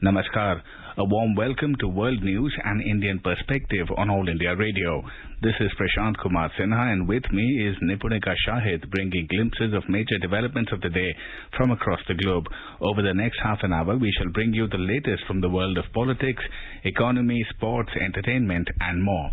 Namaskar. A warm welcome to World News and Indian Perspective on All India Radio. This is Prashant Kumar Sinha, and with me is Nipunika Shahid, bringing glimpses of major developments of the day from across the globe. Over the next half an hour, we shall bring you the latest from the world of politics, economy, sports, entertainment, and more.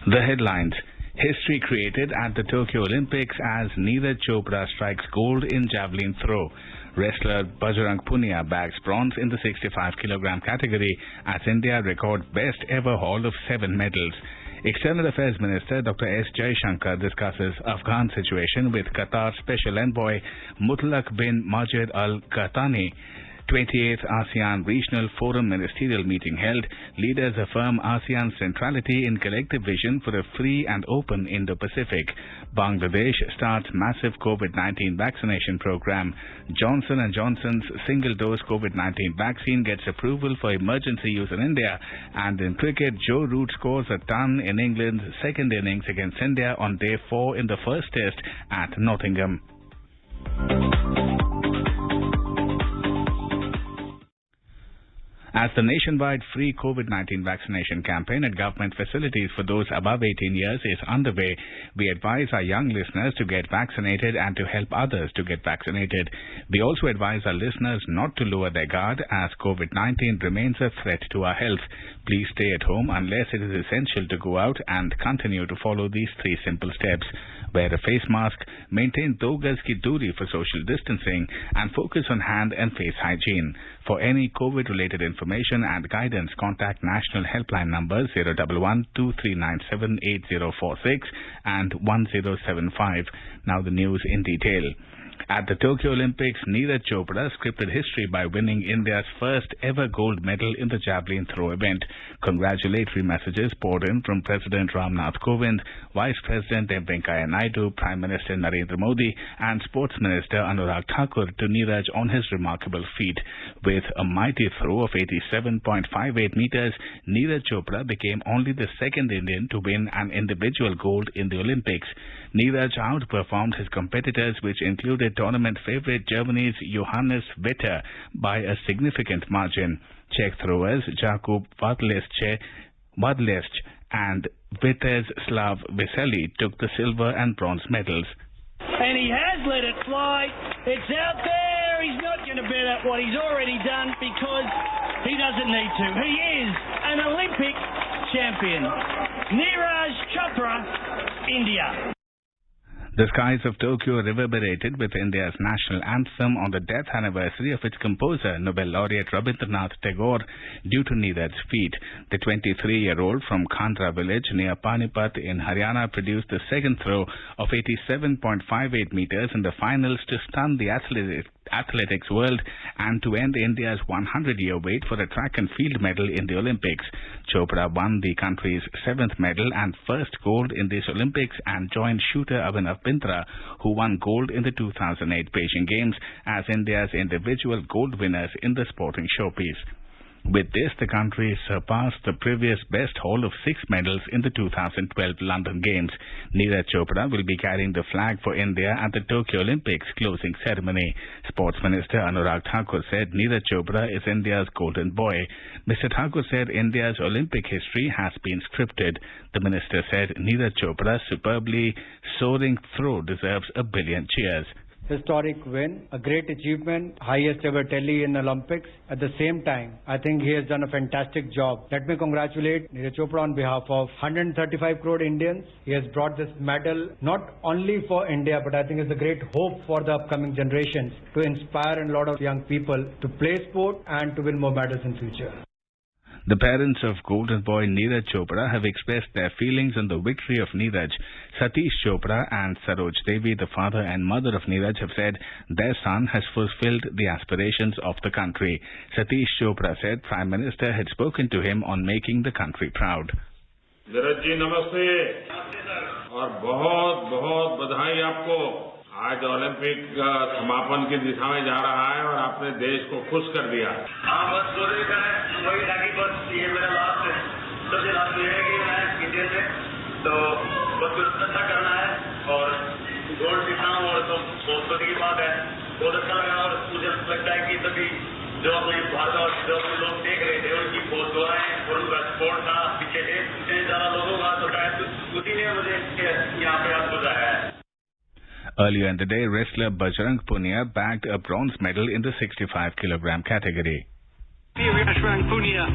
The headlines. History created at the Tokyo Olympics as Neeraj Chopra strikes gold in javelin throw. Wrestler Bajrang Punia bags bronze in the 65 kg category as India records best ever haul of 7 medals. External Affairs Minister Dr. S. Jaishankar discusses Afghan situation with Qatar Special Envoy Mutlaq bin Majid Al Qahtani. 28th ASEAN Regional Forum Ministerial meeting held. Leaders affirm ASEAN's centrality in collective vision for a free and open Indo-Pacific. Bangladesh starts massive COVID-19 vaccination program. Johnson & Johnson's single-dose COVID-19 vaccine gets approval for emergency use in India. And in cricket, Joe Root scores a ton in England's second innings against India on day 4 in the first test at Nottingham. As the nationwide free COVID-19 vaccination campaign at government facilities for those above 18 years is underway, we advise our young listeners to get vaccinated and to help others to get vaccinated. We also advise our listeners not to lower their guard as COVID-19 remains a threat to our health. Please stay at home unless it is essential to go out and continue to follow these 3 simple steps. Wear a face mask, maintain 2 gaz ki doori for social distancing, and focus on hand and face hygiene. For any COVID-related information and guidance, contact national helpline numbers 011-2397-8046 and 1075. Now the news in detail. At the Tokyo Olympics, Neeraj Chopra scripted history by winning India's first ever gold medal in the javelin throw event. Congratulatory messages poured in from President Ramnath Kovind, Vice President M. Venkaiah Naidu, Prime Minister Narendra Modi, and Sports Minister Anurag Thakur to Neeraj on his remarkable feat. With a mighty throw of 87.58 meters, Neeraj Chopra became only the second Indian to win an individual gold in the Olympics. Neeraj outperformed his competitors, which included tournament favourite Germany's Johannes Vetter by a significant margin. Czech throwers Jakub Wadlesc and Vitezslav Vesely took the silver and bronze medals. And he has let it fly. It's out there. He's not going to bet at what he's already done because he doesn't need to. He is an Olympic champion. Neeraj Chopra, India. The skies of Tokyo reverberated with India's national anthem on the death anniversary of its composer, Nobel laureate Rabindranath Tagore, due to Neeraj's feat. The 23-year-old from Khandra village near Panipat in Haryana produced the second throw of 87.58 meters in the finals to stun the athletics world and to end India's 100-year wait for a track and field medal in the Olympics. Chopra won the country's 7th medal and first gold in this Olympics and joined shooter Abhinav Bindra, who won gold in the 2008 Beijing Games, as India's individual gold winners in the sporting showpiece. With this, the country surpassed the previous best haul of 6 medals in the 2012 London Games. Neeraj Chopra will be carrying the flag for India at the Tokyo Olympics closing ceremony. Sports Minister Anurag Thakur said Neeraj Chopra is India's golden boy. Mr. Thakur said India's Olympic history has been scripted. The minister said Neeraj Chopra's superbly soaring throw deserves a billion cheers. Historic win, a great achievement, highest ever tally in Olympics. At the same time, I think he has done a fantastic job. Let me congratulate Neeraj Chopra on behalf of 135 crore Indians. He has brought this medal not only for India, but I think it's a great hope for the upcoming generations to inspire a lot of young people to play sport and to win more medals in future. The parents of golden boy Neeraj Chopra have expressed their feelings on the victory of Neeraj. Satish Chopra and Saroj Devi, the father and mother of Neeraj, have said their son has fulfilled the aspirations of the country. Satish Chopra said Prime Minister had spoken to him on making the country proud. Neeraj ji, namaste. और बहुत बहुत बधाई आपको. आज Olympic समापन की दिशा में जा रहा है और आपने देश को खुश कर दिया. हाँ, बस सोने का है, वही ताकि बस ये मेरा लास्ट है. सबसे लास्ट ये है कि मैं इंडिया से तो बस कुछ अच्छा करना है और गोल्ड जीतना और तो बहुत बड़ी की बात है. बहुत अच्छा लगा और मुझे लगता है कि सभी जो अपने भारत और जो अपने लोग देख रहे थे उनकी बहुत दुआएं और उनका सपोर्ट था पीछे से इतने ज्यादा लोगों का तो शायद उसी ने मुझे यहाँ पे आज बुलाया है. Earlier in the day, wrestler Bajrang Punia bagged a bronze medal in the 65 kilogram category. Bajrang Punia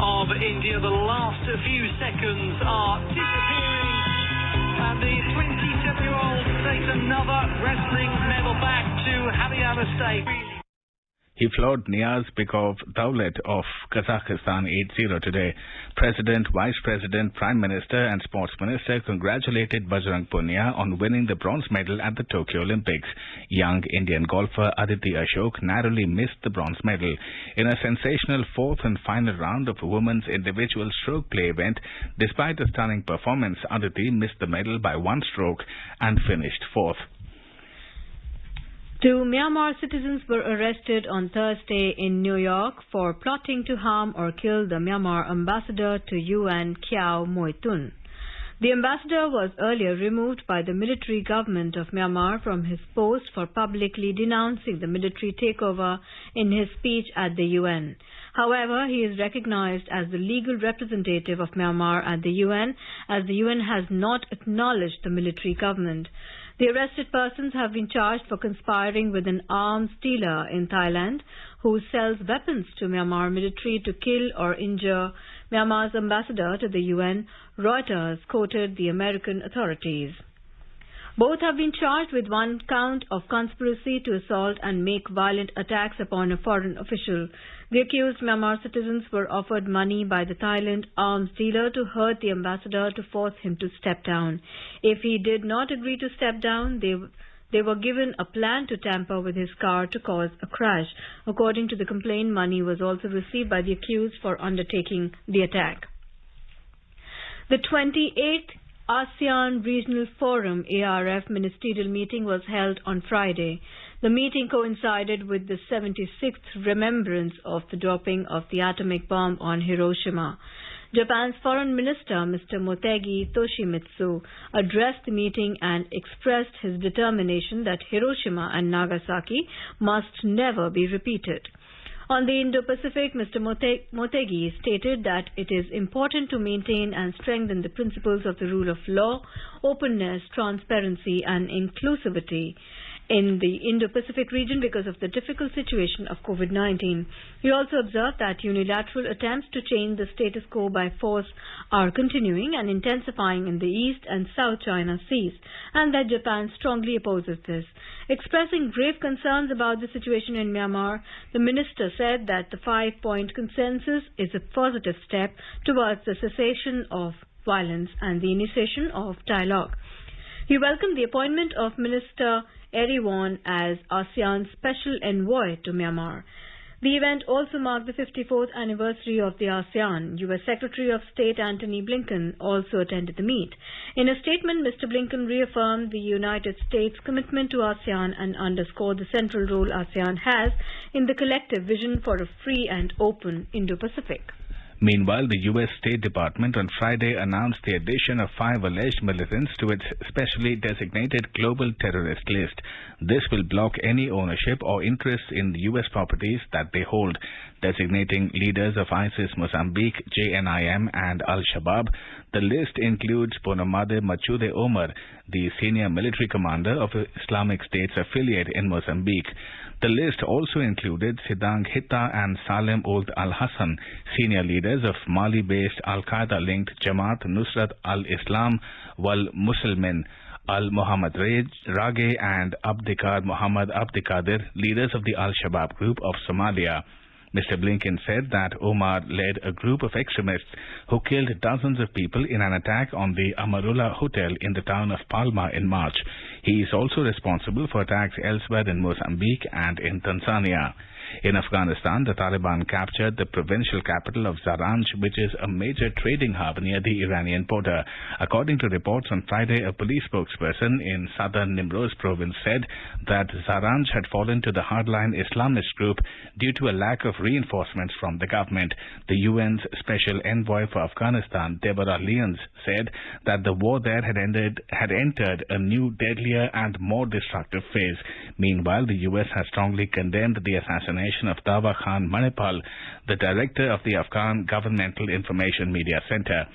of India, the last few seconds are disappearing, and the 27-year-old takes another wrestling medal back to Haryana State. He floored Niaz Bikov Daulat of Kazakhstan 8-0 today. President, Vice President, Prime Minister and Sports Minister congratulated Bajrang Punia on winning the bronze medal at the Tokyo Olympics. Young Indian golfer Aditi Ashok narrowly missed the bronze medal. In a sensational fourth and final round of a women's individual stroke play event, despite a stunning performance, Aditi missed the medal by one stroke and finished fourth. Two Myanmar citizens were arrested on Thursday in New York for plotting to harm or kill the Myanmar ambassador to UN, Kyaw Moe Tun. The ambassador was earlier removed by the military government of Myanmar from his post for publicly denouncing the military takeover in his speech at the UN. However, he is recognized as the legal representative of Myanmar at the UN, as the UN has not acknowledged the military government. The arrested persons have been charged for conspiring with an arms dealer in Thailand who sells weapons to Myanmar military to kill or injure Myanmar's ambassador to the UN, Reuters quoted the American authorities. Both have been charged with one count of conspiracy to assault and make violent attacks upon a foreign official. The accused Myanmar citizens were offered money by the Thailand arms dealer to hurt the ambassador to force him to step down. If he did not agree to step down, they were given a plan to tamper with his car to cause a crash. According to the complaint, money was also received by the accused for undertaking the attack. The 28th ASEAN Regional Forum ARF ministerial meeting was held on Friday. The meeting coincided with the 76th remembrance of the dropping of the atomic bomb on Hiroshima. Japan's Foreign Minister, Mr. Motegi Toshimitsu, addressed the meeting and expressed his determination that Hiroshima and Nagasaki must never be repeated. On the Indo-Pacific, Mr. Motegi stated that it is important to maintain and strengthen the principles of the rule of law, openness, transparency and inclusivity in the Indo-Pacific region because of the difficult situation of COVID-19. He also observed that unilateral attempts to change the status quo by force are continuing and intensifying in the East and South China Seas, and that Japan strongly opposes this. Expressing grave concerns about the situation in Myanmar, the minister said that the 5-point consensus is a positive step towards the cessation of violence and the initiation of dialogue. He welcomed the appointment of Minister Eri Won as ASEAN's special envoy to Myanmar. The event also marked the 54th anniversary of the ASEAN. U.S. Secretary of State Antony Blinken also attended the meet. In a statement, Mr. Blinken reaffirmed the United States' commitment to ASEAN and underscored the central role ASEAN has in the collective vision for a free and open Indo-Pacific. Meanwhile, the U.S. State Department on Friday announced the addition of 5 alleged militants to its specially designated global terrorist list. This will block any ownership or interest in U.S. properties that they hold, designating leaders of ISIS Mozambique, JNIM and Al-Shabaab. The list includes Ponomade Machude Omar, the senior military commander of Islamic State's affiliate in Mozambique. The list also included Sidang Hitta and Salem Old Al-Hassan, senior leaders of Mali-based Al-Qaeda-linked Jamaat Nusrat al-Islam wal Muslimin, Al-Muhammad Rage and Abdikar Muhammad Abdikadir, leaders of the Al-Shabaab group of Somalia. Mr. Blinken said that Omar led a group of extremists who killed dozens of people in an attack on the Amarula Hotel in the town of Palma in March. He is also responsible for attacks elsewhere in Mozambique and in Tanzania. In Afghanistan, the Taliban captured the provincial capital of Zaranj, which is a major trading hub near the Iranian border. According to reports on Friday, a police spokesperson in southern Nimroz province said that Zaranj had fallen to the hardline Islamist group due to a lack of reinforcements from the government. The UN's Special Envoy for Afghanistan, Deborah Lyons, said that the war there had entered a new deadly earlier and more destructive phase. Meanwhile, the US has strongly condemned the assassination of Dawa Khan Manipal, the director of the Afghan Governmental Information Media Center.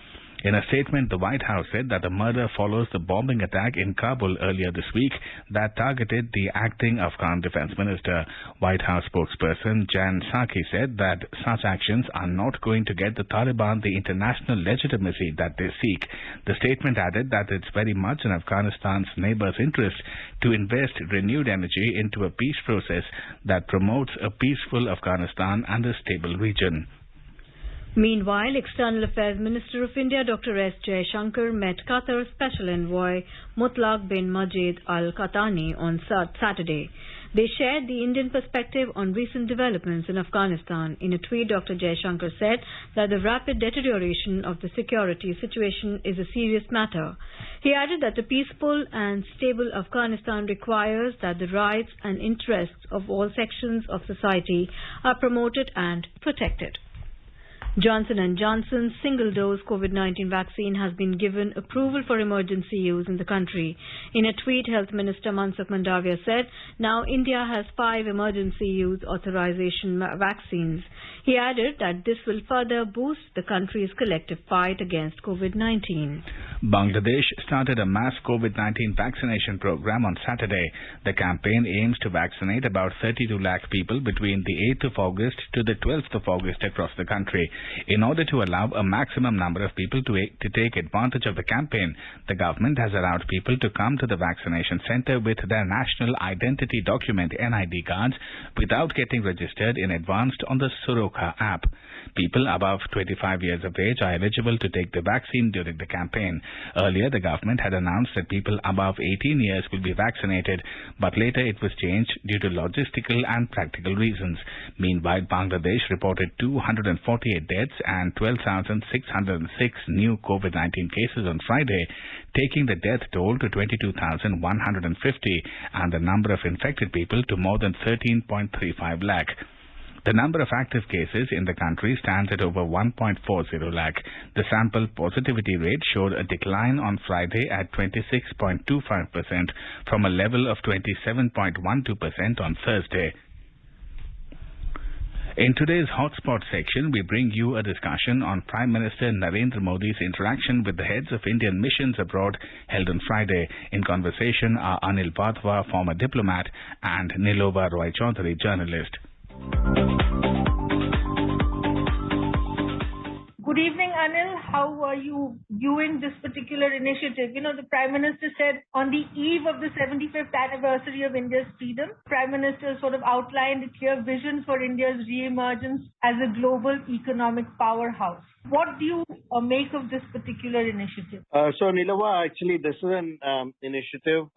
In a statement, the White House said that the murder follows the bombing attack in Kabul earlier this week that targeted the acting Afghan defense minister. White House spokesperson Jan Psaki said that such actions are not going to get the Taliban the international legitimacy that they seek. The statement added that it's very much in Afghanistan's neighbors' interest to invest renewed energy into a peace process that promotes a peaceful Afghanistan and a stable region. Meanwhile, External Affairs Minister of India Dr. S. Jaishankar met Qatar Special Envoy Mutlaq bin Majid Al Qahtani on Saturday. They shared the Indian perspective on recent developments in Afghanistan. In a tweet, Dr. Jaishankar said that the rapid deterioration of the security situation is a serious matter. He added that a peaceful and stable Afghanistan requires that the rights and interests of all sections of society are promoted and protected. Johnson & Johnson's single-dose COVID-19 vaccine has been given approval for emergency use in the country. In a tweet, Health Minister Mansukh Mandaviya said, now India has 5 emergency use authorization vaccines. He added that this will further boost the country's collective fight against COVID-19. Bangladesh started a mass COVID-19 vaccination program on Saturday. The campaign aims to vaccinate about 32 lakh people between the 8th of August to the 12th of August across the country. In order to allow a maximum number of people to take advantage of the campaign, the government has allowed people to come to the vaccination center with their national identity document NID cards without getting registered in advance on the Surokkha app. People above 25 years of age are eligible to take the vaccine during the campaign. Earlier, the government had announced that people above 18 years will be vaccinated, but later it was changed due to logistical and practical reasons. Meanwhile, Bangladesh reported 248 deaths and 12,606 new COVID-19 cases on Friday, taking the death toll to 22,150 and the number of infected people to more than 13.35 lakh. The number of active cases in the country stands at over 1.40 lakh. The sample positivity rate showed a decline on Friday at 26.25% from a level of 27.12% on Thursday. In today's Hotspot section, we bring you a discussion on Prime Minister Narendra Modi's interaction with the heads of Indian missions abroad held on Friday. In conversation are Anil Wadhwa, former diplomat, and Nilova Roy Chaudhary, journalist. Good evening, Anil. How are you viewing this particular initiative? You know, the Prime Minister said on the eve of the 75th anniversary of India's freedom, Prime Minister sort of outlined a clear vision for India's re-emergence as a global economic powerhouse. What do you make of this particular initiative? So, Nilova, actually, this is an initiative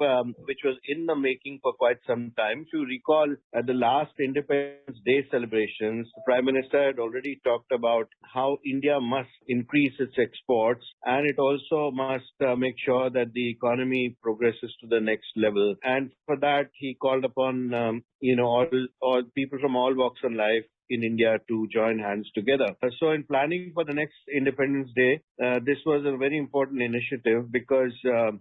which was in the making for quite some time. If you recall, at the last Independence Day celebrations, the Prime Minister had already talked about how India must increase its exports and it also must make sure that the economy progresses to the next level. And for that, he called upon, all people from all walks of life in India to join hands together. So in planning for the next Independence Day, this was a very important initiative because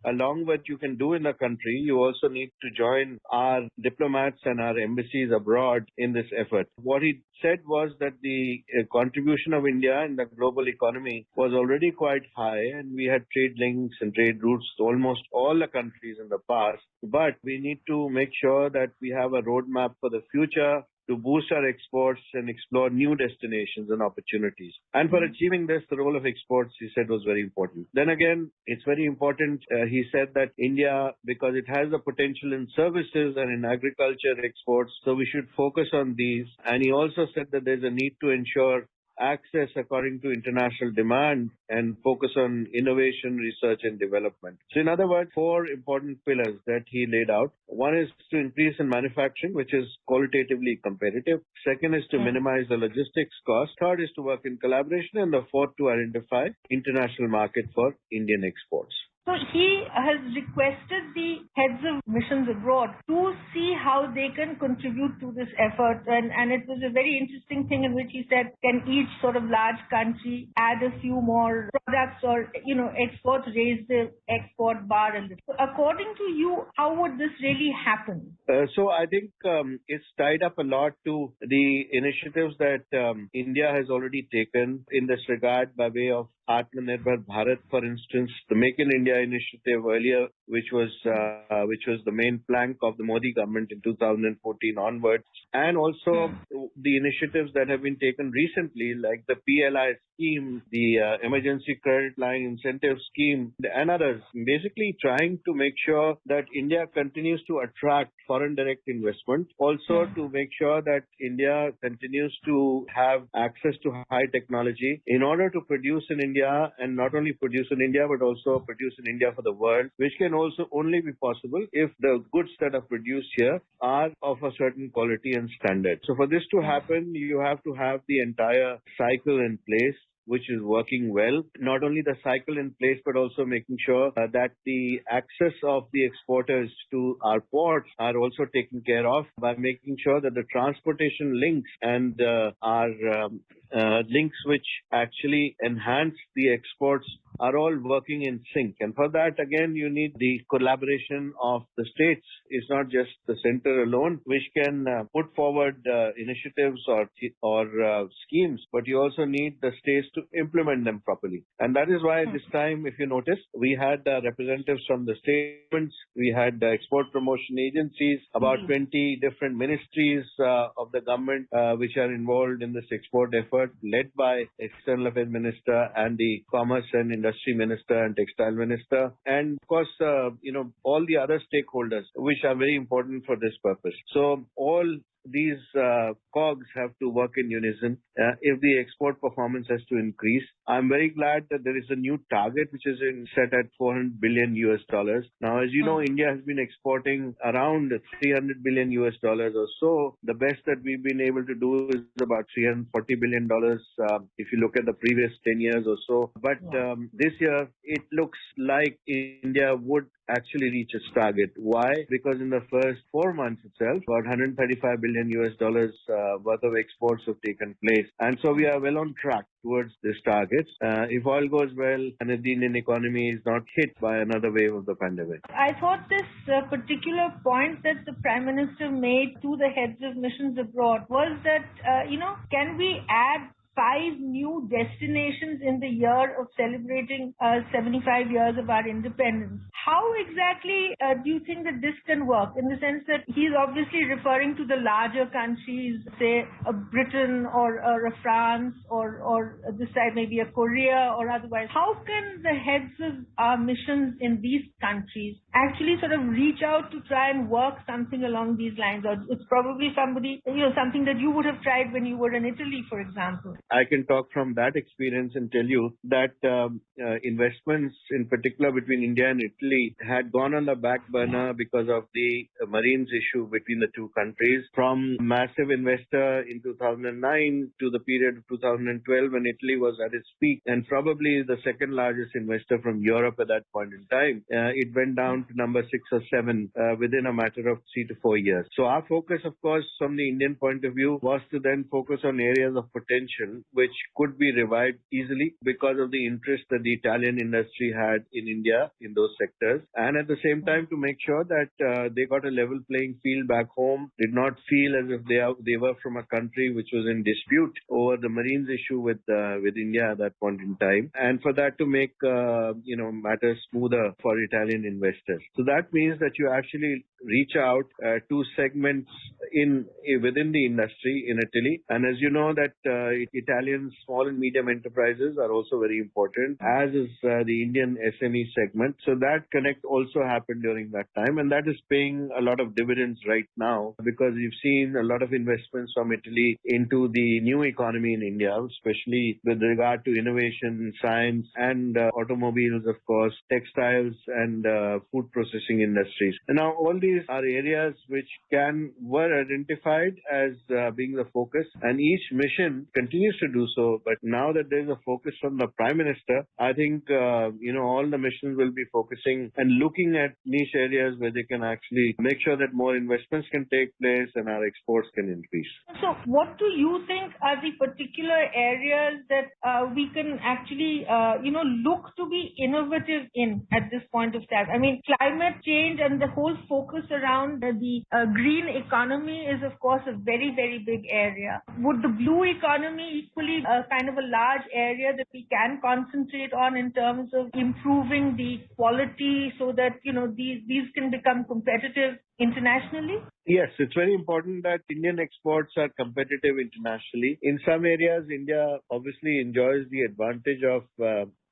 along with what you can do in the country, you also need to join our diplomats and our embassies abroad in this effort. What he said was that the contribution of India in the global economy was already quite high and we had trade links and trade routes to almost all the countries in the past. But we need to make sure that we have a roadmap for the future to boost our exports and explore new destinations and opportunities. And for achieving this, the role of exports, he said, was very important. Then again, it's very important, he said that India, because it has the potential in services and in agriculture exports, so we should focus on these. And he also said that there's a need to ensure access according to international demand and focus on innovation, research and development. So in other words, 4 important pillars that he laid out. One is to increase in manufacturing, which is qualitatively competitive. Second is to minimize the logistics cost. Third is to work in collaboration. And the fourth, to identify international market for Indian exports. So he has requested the heads of missions abroad to see how they can contribute to this effort. And it was a very interesting thing in which he said, can each sort of large country add a few more products or, exports, raise the export bar a little. So according to you, how would this really happen? So I think it's tied up a lot to the initiatives that India has already taken in this regard by way of Atmanirbhar Bharat, for instance, the Make in India initiative earlier, which was the main plank of the Modi government in 2014 onwards, and also the initiatives that have been taken recently, like the PLI scheme, the Emergency Credit Line Incentive Scheme, and others, basically trying to make sure that India continues to attract foreign direct investment, also to make sure that India continues to have access to high technology in order to produce in India, and not only produce in India, but also produce in India for the world, which can also only be possible if the goods that are produced here are of a certain quality and standard. So for this to happen, you have to have the entire cycle in place, which is working well. Not only the cycle in place, but also making sure that the access of the exporters to our ports are also taken care of by making sure that the transportation links and our links which actually enhance the exports are all working in sync. And for that, again, you need the collaboration of the states. It's not just the center alone, which can put forward initiatives or schemes, but you also need the states to implement them properly. And that is why this time, if you notice, we had representatives from the states, we had export promotion agencies, about 20 different ministries of the government which are involved in this export effort, led by External Affairs Minister and the Commerce and Industry Minister and Textile Minister, and of course, all the other stakeholders, which are very important for this purpose. So all these cogs have to work in unison if the export performance has to increase. I'm very glad that there is a new target which is set at $400 billion US. Now, as you know, India has been exporting around $300 billion US or so. The best that we've been able to do is about $340 billion if you look at the previous 10 years or so. But this year, it looks like India would actually reach its target. Why? Because in the first 4 months itself, about $135 billion US worth of exports have taken place. And so we are well on track towards this target. If all goes well and if the Indian economy is not hit by another wave of the pandemic. I thought this particular point that the Prime Minister made to the heads of missions abroad was that, can we add 5 new destinations in the year of celebrating 75 years of our independence. How exactly do you think that this can work? In the sense that he's obviously referring to the larger countries, say a Britain or a France or this side maybe a Korea or otherwise. How can the heads of our missions in these countries actually sort of reach out to try and work something along these lines? Or it's probably something that you would have tried when you were in Italy, for example. I can talk from that experience and tell you that investments, in particular between India and Italy, had gone on the back burner because of the Marines issue between the two countries. From massive investor in 2009 to the period of 2012 when Italy was at its peak, and probably the second largest investor from Europe at that point in time, it went down to number 6 or 7 within a matter of 3 to 4 years. So our focus, of course, from the Indian point of view, was to then focus on areas of potential which could be revived easily because of the interest that the Italian industry had in India in those sectors, and at the same time to make sure that they got a level playing field back home, did not feel as if they were from a country which was in dispute over the Marines issue with India at that point in time, and for that to make matters smoother for Italian investors. So that means that you actually reach out to segments within the industry in Italy, and as you know that Italian small and medium enterprises are also very important, as is the Indian SME segment. So that connect also happened during that time, and that is paying a lot of dividends right now because you've seen a lot of investments from Italy into the new economy in India, especially with regard to innovation, science, and automobiles, of course, textiles, and food processing industries. And now all these are areas which were identified as being the focus, and each mission continues to do so. But now that there's a focus from the Prime Minister, I think, all the missions will be focusing and looking at niche areas where they can actually make sure that more investments can take place and our exports can increase. So what do you think are the particular areas that we can actually, look to be innovative in at this point of time? I mean, climate change and the whole focus around the green economy is, of course, a very, very big area. Would the blue economy equally kind of a large area that we can concentrate on in terms of improving the quality so that, these can become competitive internationally? Yes, it's very important that Indian exports are competitive internationally. In some areas, India obviously enjoys the advantage of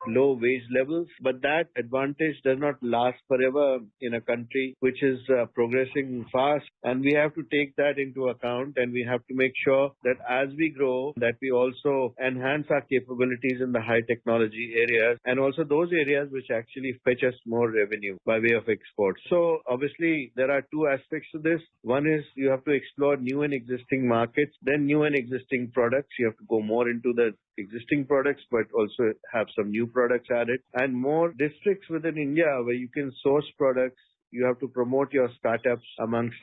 low wage levels, but that advantage does not last forever in a country which is progressing fast, and we have to take that into account, and we have to make sure that as we grow, that we also enhance our capabilities in the high technology areas, and also those areas which actually fetch us more revenue by way of exports. So obviously there are two aspects to this. One is you have to explore new and existing markets, then new and existing products. You have to go more into the existing products, but also have some new products added, and more districts within India where you can source products. You have to promote your startups amongst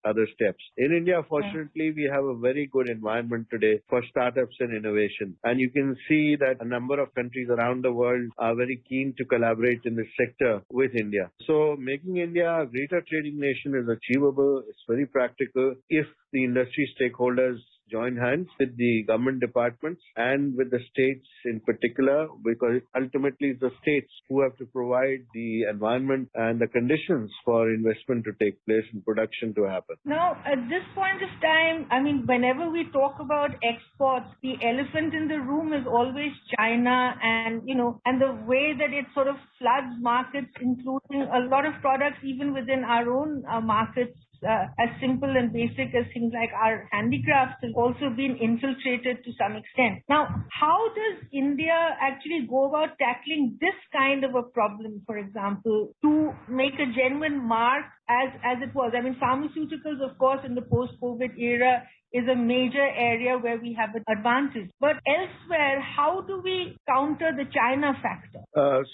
other steps. In India, fortunately, we have a very good environment today for startups and innovation. And you can see that a number of countries around the world are very keen to collaborate in this sector with India. So making India a greater trading nation is achievable. It's very practical if the industry stakeholders join hands with the government departments and with the states in particular, because ultimately it's the states who have to provide the environment and the conditions for investment to take place and production to happen. Now, at this point of time, I mean, whenever we talk about exports, the elephant in the room is always China, and the way that it sort of floods markets, including a lot of products even within our own markets. As simple and basic as things like our handicrafts have also been infiltrated to some extent. Now, how does India actually go about tackling this kind of a problem, for example, to make a genuine mark as it was? I mean, pharmaceuticals, of course, in the post-COVID era is a major area where we have an advantage. But elsewhere, how do we counter the China factor?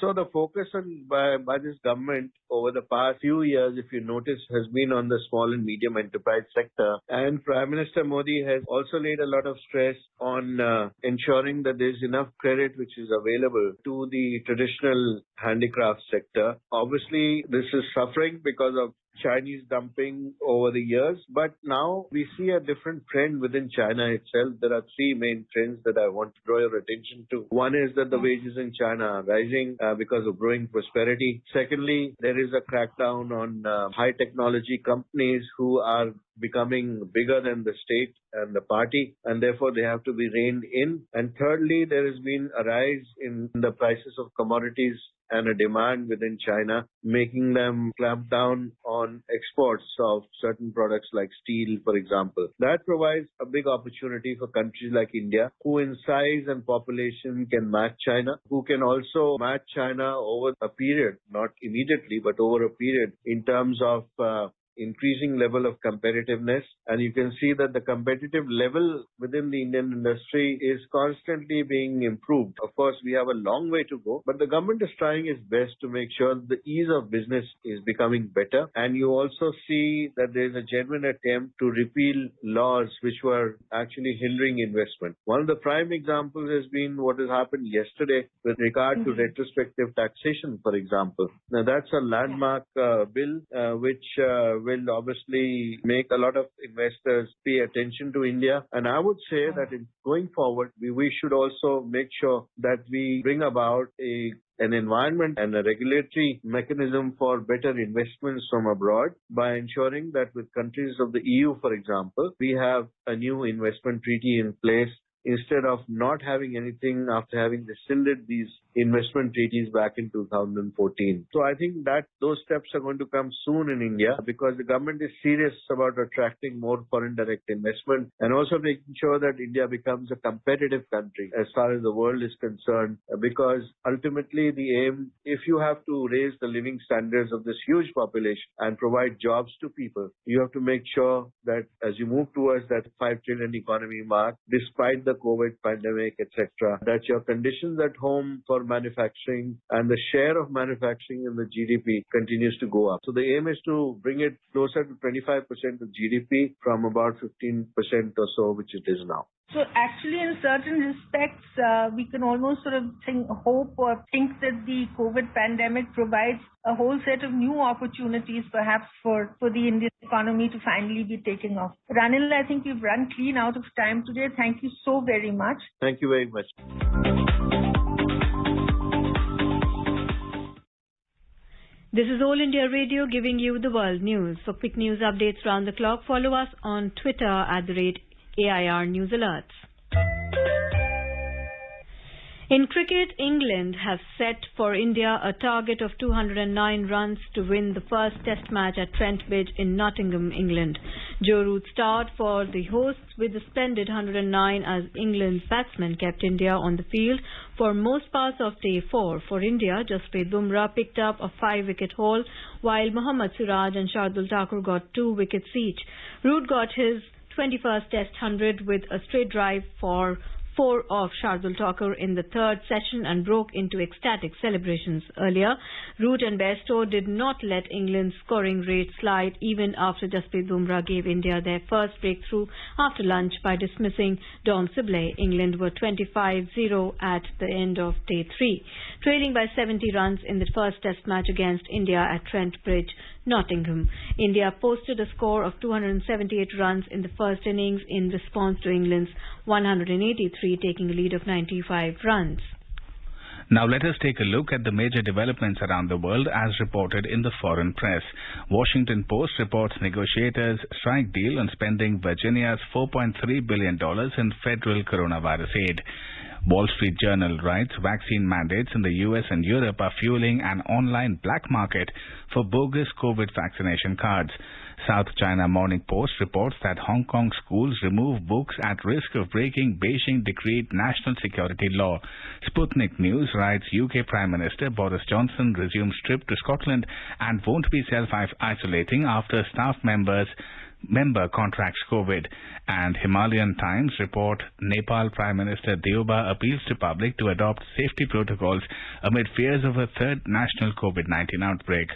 So the focus by this government over the past few years, if you notice, has been on the small and medium enterprise sector. And Prime Minister Modi has also laid a lot of stress on ensuring that there's enough credit which is available to the traditional handicraft sector. Obviously, this is suffering because of Chinese dumping over the years, but now we see a different trend within China itself. There are three main trends that I want to draw your attention to. One is that the wages in China are rising because of growing prosperity. Secondly, there is a crackdown on high technology companies who are becoming bigger than the state and the party, and therefore they have to be reined in. And thirdly, there has been a rise in the prices of commodities and a demand within China, making them clamp down on exports of certain products like steel, for example. That provides a big opportunity for countries like India, who in size and population can match China, who can also match China over a period, not immediately, but over a period in terms of increasing level of competitiveness. And you can see that the competitive level within the Indian industry is constantly being improved. Of course, we have a long way to go, but the government is trying its best to make sure the ease of business is becoming better. And you also see that there is a genuine attempt to repeal laws which were actually hindering investment. One of the prime examples has been what has happened yesterday with regard to retrospective taxation, for example. Now, that's a landmark bill which will obviously make a lot of investors pay attention to India. And I would say that going forward, we should also make sure that we bring about an environment and a regulatory mechanism for better investments from abroad by ensuring that with countries of the EU, for example, we have a new investment treaty in place instead of not having anything after having rescinded these investment treaties back in 2014. So I think that those steps are going to come soon in India because the government is serious about attracting more foreign direct investment and also making sure that India becomes a competitive country as far as the world is concerned, because ultimately the aim, if you have to raise the living standards of this huge population and provide jobs to people, you have to make sure that as you move towards that 5 trillion economy mark, despite the COVID pandemic, etc., that your conditions at home for manufacturing and the share of manufacturing in the GDP continues to go up. So the aim is to bring it closer to 25% of GDP from about 15% or so, which it is now. So actually, in certain respects, we can almost sort of hope or think that the COVID pandemic provides a whole set of new opportunities perhaps for the Indian economy to finally be taking off. Ranil, I think we've run clean out of time today. Thank you so very much. Thank you very much. This is All India Radio giving you the world news. For quick news updates round the clock, follow us on Twitter @AIR News Alerts. In cricket, England have set for India a target of 209 runs to win the first test match at Trent Bridge in Nottingham, England. Joe Root starred for the hosts with a splendid 109 as England's batsmen kept India on the field for most parts of day 4. For India, Jasprit Bumrah picked up a 5-wicket haul while Mohammad Siraj and Shardul Thakur got 2 wickets each. Root got his 21st Test 100 with a straight drive for 4 of Shardul Thakur in the third session and broke into ecstatic celebrations. Earlier, Root and Bairstow did not let England's scoring rate slide even after Jasprit Bumrah gave India their first breakthrough after lunch by dismissing Dom Sibley. England were 25-0 at the end of day 3, trailing by 70 runs in the first test match against India at Trent Bridge, Nottingham. India posted a score of 278 runs in the first innings in response to England's 183, taking a lead of 95 runs. Now let us take a look at the major developments around the world as reported in the foreign press. Washington Post reports negotiators strike deal on spending Virginia's $4.3 billion in federal coronavirus aid. Wall Street Journal writes vaccine mandates in the US and Europe are fueling an online black market for bogus COVID vaccination cards. South China Morning Post reports that Hong Kong schools remove books at risk of breaking Beijing decreed national security law. Sputnik News writes UK Prime Minister Boris Johnson resumes trip to Scotland and won't be self-isolating after staff member contracts COVID. And Himalayan Times report Nepal Prime Minister Deoba appeals to public to adopt safety protocols amid fears of a third national COVID-19 outbreak.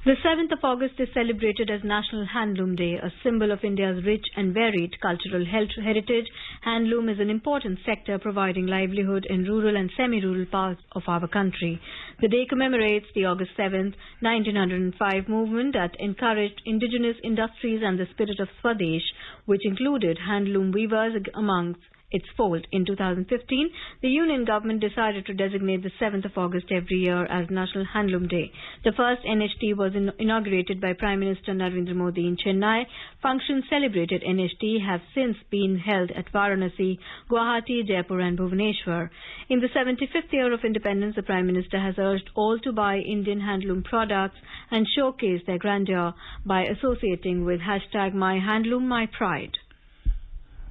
The 7th of August is celebrated as National Handloom Day, a symbol of India's rich and varied cultural heritage. Handloom is an important sector providing livelihood in rural and semi-rural parts of our country. The day commemorates the August 7th, 1905 movement that encouraged indigenous industries and the spirit of Swadesh, which included handloom weavers amongst its fold. In 2015, the Union government decided to designate the 7th of August every year as National Handloom Day. The first NHD was inaugurated by Prime Minister Narendra Modi in Chennai. Functions celebrated NHD have since been held at Varanasi, Guwahati, Jaipur and Bhubaneswar. In the 75th year of independence, the Prime Minister has urged all to buy Indian handloom products and showcase their grandeur by associating with #MyHandloomMyPride.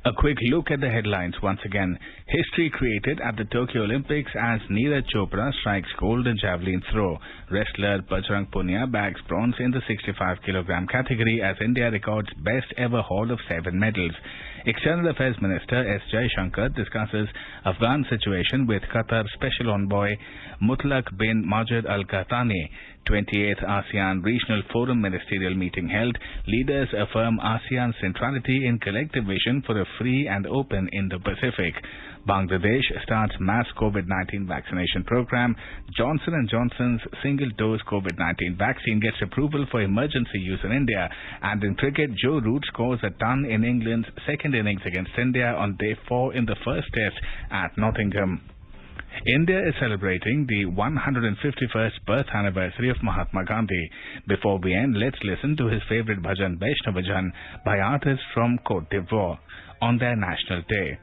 A quick look at the headlines once again. History created at the Tokyo Olympics as Neeraj Chopra strikes gold in javelin throw. Wrestler Bajrang Punia bags bronze in the 65 kg category as India records best ever haul of 7 medals. External Affairs Minister S. Jaishankar discusses Afghan situation with Qatar Special Envoy Mutlaq bin Majid Al Qahtani. 28th ASEAN Regional Forum Ministerial meeting held. Leaders affirm ASEAN's centrality in collective vision for a free and open Indo-Pacific. Bangladesh starts mass COVID-19 vaccination program. Johnson & Johnson's single-dose COVID-19 vaccine gets approval for emergency use in India. And in cricket, Joe Root scores a ton in England's second innings against India on day 4 in the first test at Nottingham. India is celebrating the 151st birth anniversary of Mahatma Gandhi. Before we end, let's listen to his favorite bhajan, Vaishnav Bhajan, by artists from Côte d'Ivoire on their national day.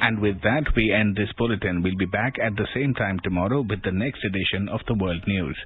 And with that, we end this bulletin. We'll be back at the same time tomorrow with the next edition of the World News.